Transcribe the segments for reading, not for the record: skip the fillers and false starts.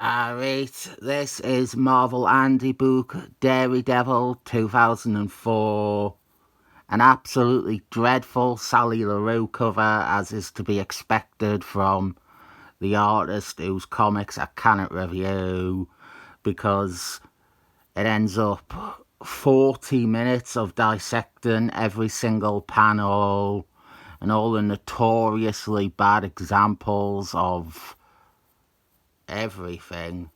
Alright, this is Marvel Handbook Daredevil 2004. An absolutely dreadful Sally LaRue cover, as is to be expected from the artist whose comics I cannot review, because it ends up 40 minutes of dissecting every single panel and all the notoriously bad examples of everything.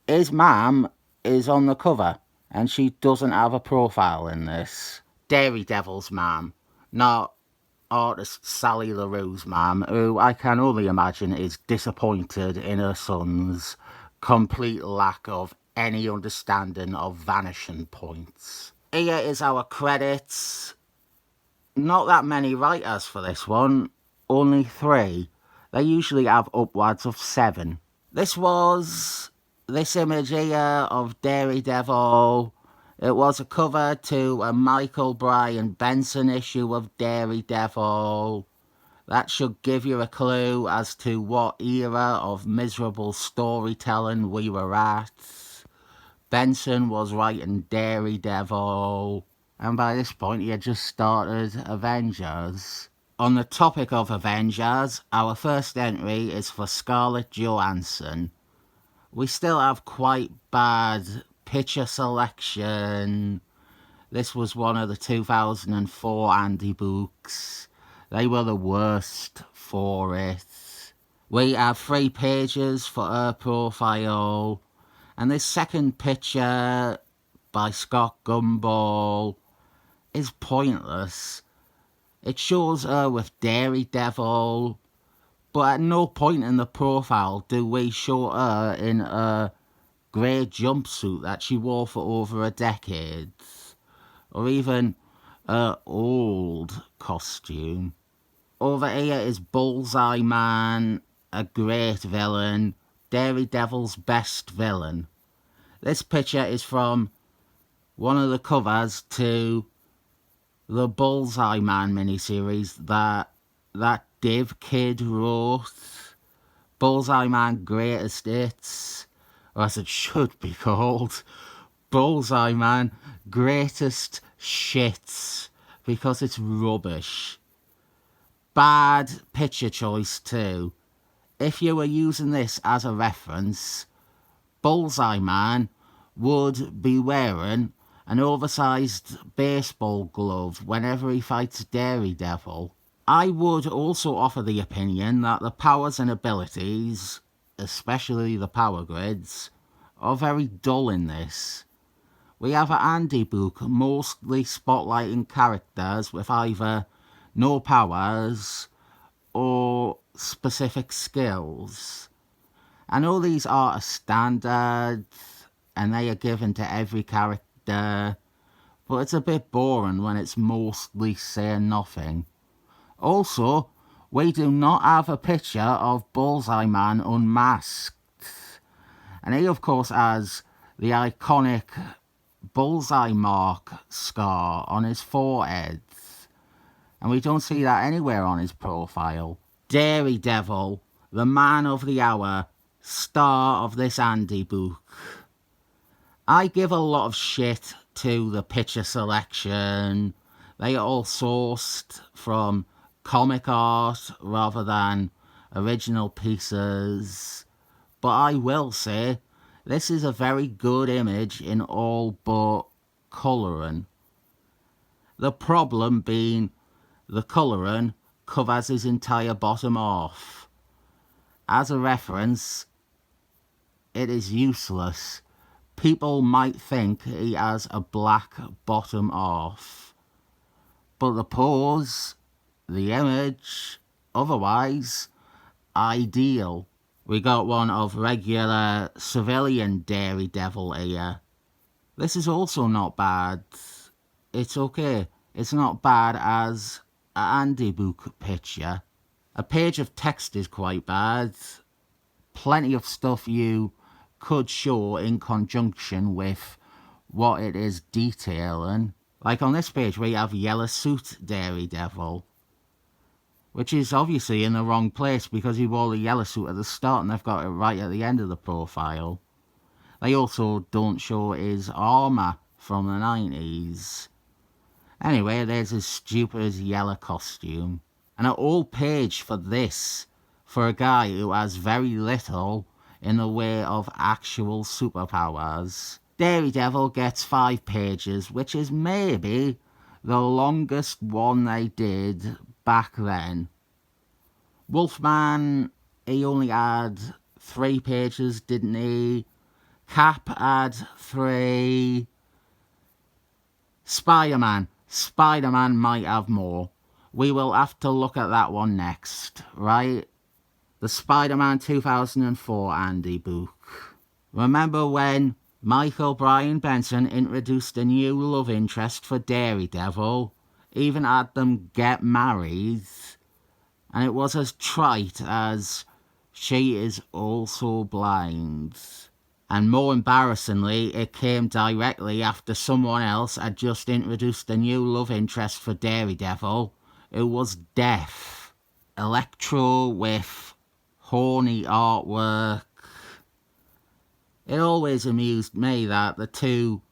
His mum is on the cover, and she doesn't have a profile in this. Daredevil's mum, not artist Sally LaRue's mum, who I can only imagine is disappointed in her son's complete lack of any understanding of vanishing points. Here is our credits. Not that many writers for this one, only 3. They usually have upwards of 7. This image here of Daredevil. It was a cover to a Michael Bryan Benson issue of Daredevil. That should give you a clue as to what era of miserable storytelling we were at. Benson was writing Daredevil, and by this point he had just started Avengers. On the topic of Avengers, our first entry is for Scarlett Johansson. We still have quite bad picture selection. This was one of the 2004 Andy books. They were the worst for it. We have 3 pages for her profile. And this second picture by Scott Gumball is pointless. It shows her with Daredevil, but at no point in the profile do we show her in a grey jumpsuit that she wore for over a decade, or even her old costume. Over here is Bullseye Man, a great villain, Daredevil's best villain. This picture is from one of the covers to the Bullseye Man miniseries that Div Kid wrote. Bullseye Man Greatest Hits, or as it should be called, Bullseye Man Greatest Shits, because it's rubbish. Bad picture choice too. If you were using this as a reference, Bullseye Man would be wearing an oversized baseball glove whenever he fights Daredevil. I would also offer the opinion that the powers and abilities, especially the power grids, are very dull in this. We have an Andy book mostly spotlighting characters with either no powers or specific skills. I know these are a standard and they are given to every character, but it's a bit boring when it's mostly saying nothing. Also, we do not have a picture of Bullseye Man unmasked. And he of course has the iconic bullseye mark scar on his forehead. And we don't see that anywhere on his profile. Daredevil, the man of the hour, star of this Andy book. I give a lot of shit to the picture selection. They are all sourced from comic art rather than original pieces. But I will say, this is a very good image in all but colouring. The problem being the colouring covers his entire bottom half. As a reference, it is useless. People might think he has a black bottom half. But the pose, the image, otherwise, ideal. We got one of regular civilian Daredevil here. This is also not bad. It's okay. It's not bad as an Andy book picture. A page of text is quite bad. Plenty of stuff you could show in conjunction with what it is detailing. Like on this page we have Yellow Suit Daredevil. which is obviously in the wrong place because he wore the yellow suit at the start and they've got it right at the end of the profile. They also don't show his armour from the 90s. Anyway, there's his stupid yellow costume. And an old page for this, for a guy who has very little in the way of actual superpowers. Daredevil gets 5 pages, which is maybe the longest one they did back then. Wolfman, he only had 3 pages, didn't he? Cap had 3. Spider-Man might have more. We will have to look at that one next, right? The Spider-Man 2004 Andy book. Remember when Michael Bryan Benson introduced a new love interest for Daredevil, even had them get married, and it was as trite as she is also blind. And more embarrassingly, it came directly after someone else had just introduced a new love interest for Daredevil, who was deaf. Electro with horny artwork. It always amused me that the 2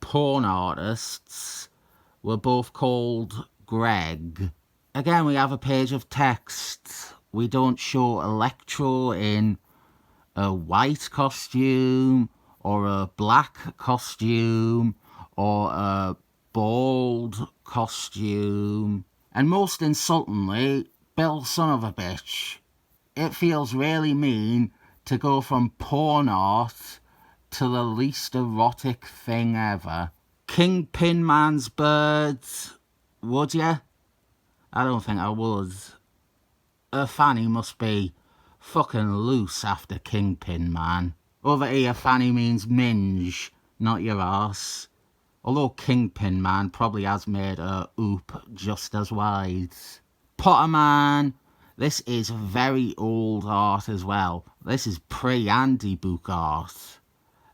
porn artists were both called Greg. Again, we have a page of text. We don't show Electro in a white costume or a black costume or a bald costume. And most insultingly, Bill son of a bitch, it feels really mean to go from porn art to the least erotic thing ever. Kingpin Man's Byrd, would ya? I don't think I would. Her fanny must be fucking loose after Kingpin Man. Over here, fanny means minge, not your arse. Although Kingpin Man probably has made a oop just as wide. Potter Man. This is very old art as well. This is pre-Andy book art.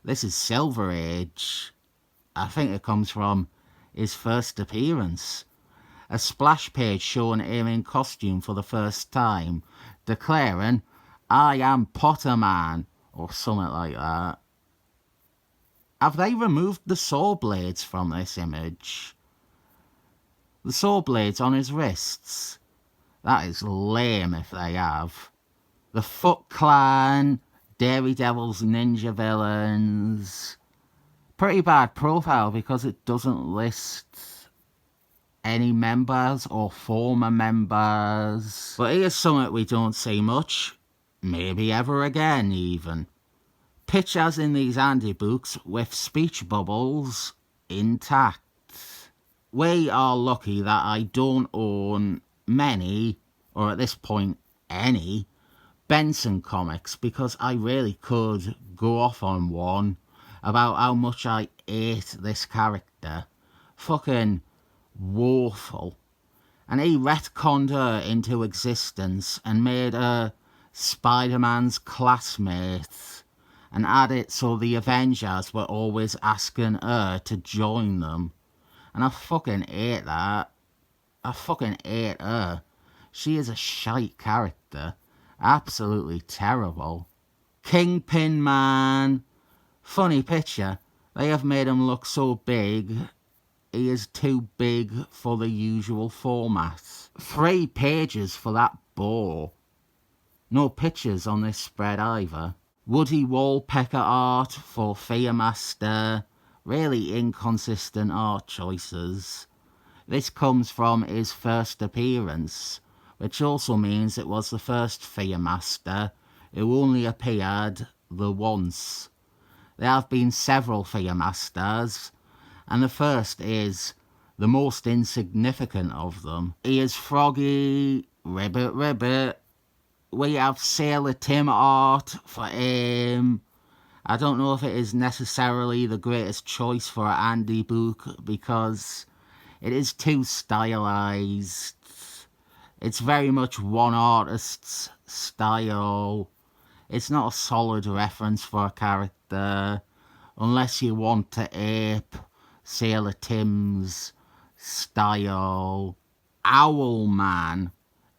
This is Silver Age. I think it comes from his first appearance. A splash page showing him in costume for the first time, declaring, "I am Potter Man," or something like that. Have they removed the saw blades from this image? The saw blades on his wrists? That is lame if they have. The Foot Clan, Daredevil's ninja villains. Pretty bad profile because it doesn't list any members or former members. But here's something we don't see much. Maybe ever again, even. Pictures in these Andy books with speech bubbles intact. We are lucky that I don't own many, or at this point any, Benson comics, because I really could go off on one about how much I hate this character. Fucking woeful. And he retconned her into existence and made her Spider-Man's classmate and had it so the Avengers were always asking her to join them. And I fucking hate that. I fucking hate her. She is a shite character. Absolutely terrible. Kingpin Man. Funny picture. They have made him look so big. He is too big for the usual format. 3 pages for that bore. No pictures on this spread either. Woody Wallpecker art for Fearmaster. Really inconsistent art choices. This comes from his first appearance, which also means it was the first Fearmaster who only appeared the once. There have been several Fearmasters, and the first is the most insignificant of them. He is Froggy, Ribbit Ribbit. We have Sailor Tim art for him. I don't know if it is necessarily the greatest choice for an Andy book because it is too stylized. It's very much one artist's style. It's not a solid reference for a character unless you want to ape Sailor Tim's style. Owlman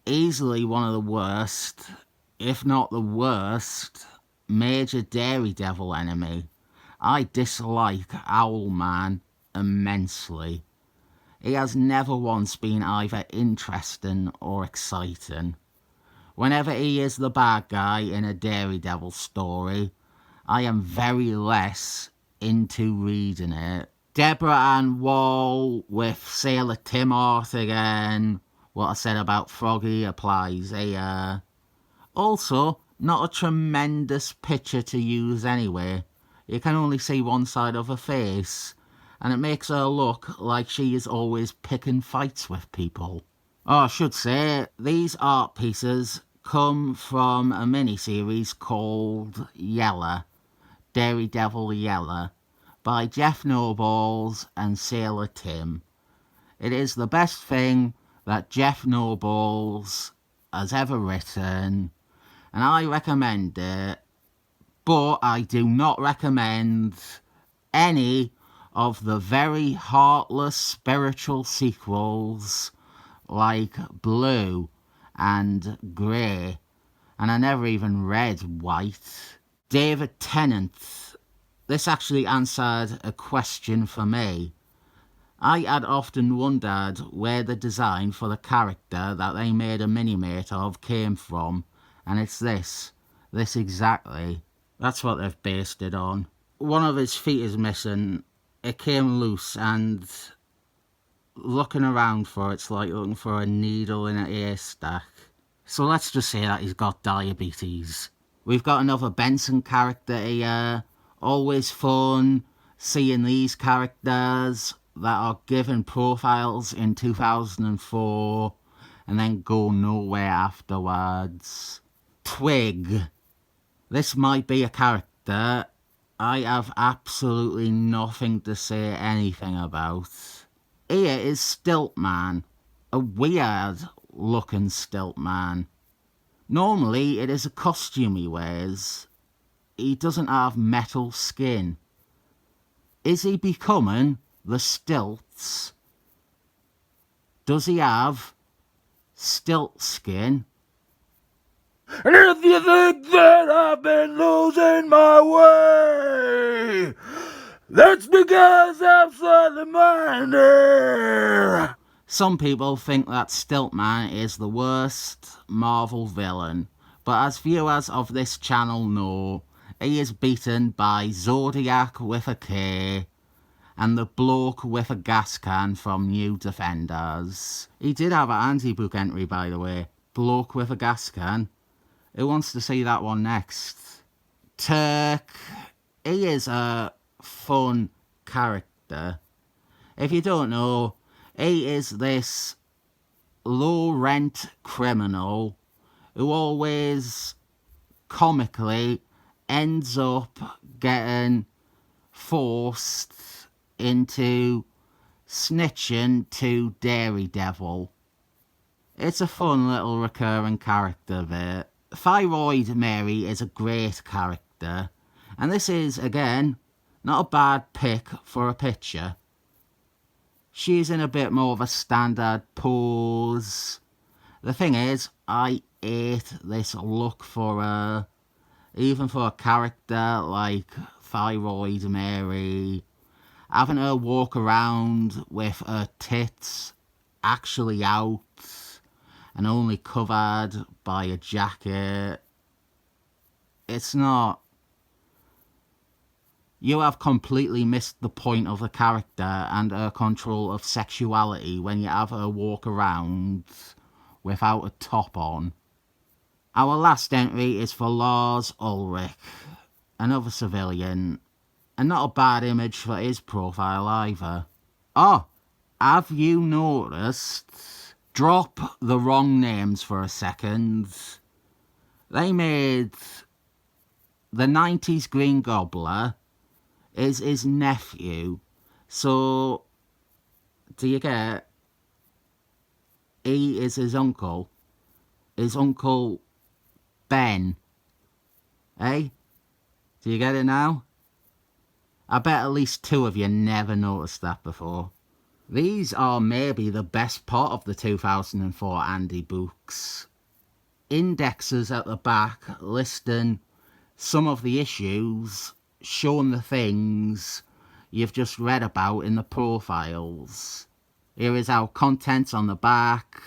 easily one of the worst, if not the worst, major Daredevil enemy. I dislike Owlman immensely. He has never once been either interesting or exciting. Whenever he is the bad guy in a Daredevil story, I am very less into reading it. Deborah Ann Wall with Sailor Tim art again. What I said about Froggy applies here. Also, not a tremendous picture to use anyway. You can only see one side of her face, and it makes her look like she is always picking fights with people. Oh, I should say, these art pieces come from a mini-series called Yella, Daredevil Yella, by Jeff Nobles and Sailor Tim. It is the best thing that Jeff Nobles has ever written, and I recommend it, but I do not recommend any of the very heartless spiritual sequels like Blue and Grey, and I never even read White. David Tennant. This actually answered a question for me. I had often wondered where the design for the character that they made a mini-mate of came from, and it's this exactly. That's what they've based it on. One of his feet is missing. It came loose, and looking around for it's like looking for a needle in a haystack. So let's just say that he's got diabetes. We've got another Benson character here. Always fun seeing these characters that are given profiles in 2004 and then go nowhere afterwards. Twig. This might be a character I have absolutely nothing to say anything about. Here is Stilt-Man, a weird looking Stilt-Man. Normally it is a costume he wears. He doesn't have metal skin. Is he becoming the stilts? Does he have stilt skin? And if you think that I've been losing my way, that's because I'm slightly minded. Some people think that Stilt-Man is the worst Marvel villain, but as viewers of this channel know, he is beaten by Zodiac with a K and the bloke with a gas can from New Defenders. He did have an anti-book entry, by the way. Bloke with a gas can. Who wants to see that one next? Turk. He is a fun character. If you don't know, he is this low-rent criminal who always comically ends up getting forced into snitching to Daredevil. It's a fun little recurring character bit. Thyroid Mary is a great character, and this is, again, not a bad pick for a picture. She's in a bit more of a standard pose. The thing is, I hate this look for her. Even for a character like Thyroid Mary, having her walk around with her tits actually out and only covered by a jacket. It's not. You have completely missed the point of the character and her control of sexuality when you have her walk around without a top on. Our last entry is for Lars Ulrich, another civilian, and not a bad image for his profile either. Oh, have you noticed? Drop the wrong names for a second. They made the 90s Green Gobbler is his nephew. So, do you get? He is his uncle. His uncle Ben. Eh? Do you get it now? I bet at least two of you never noticed that before. These are maybe the best part of the 2004 Andy books. Indexes at the back listing some of the issues, showing the things you've just read about in the profiles. Here is our contents on the back.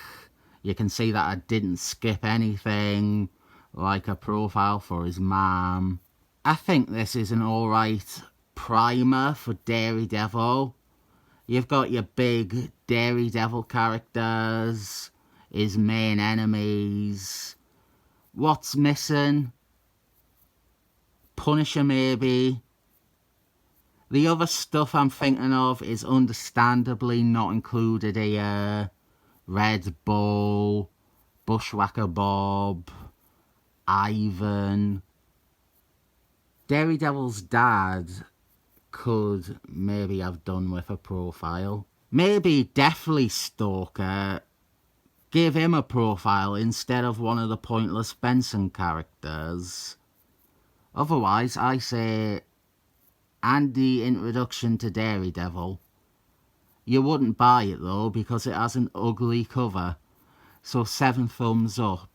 You can see that I didn't skip anything, like a profile for his mum. I think this is an alright primer for Daredevil. You've got your big Daredevil characters, his main enemies. What's missing? Punisher maybe. The other stuff I'm thinking of is understandably not included here. Red Bull, Bushwhacker Bob, Ivan. Daredevil's dad could maybe have done with a profile. Maybe Deathly Stalker, give him a profile instead of one of the pointless Benson characters. Otherwise, I say Andy Introduction to Daredevil. You wouldn't buy it though because it has an ugly cover, so 7 thumbs up.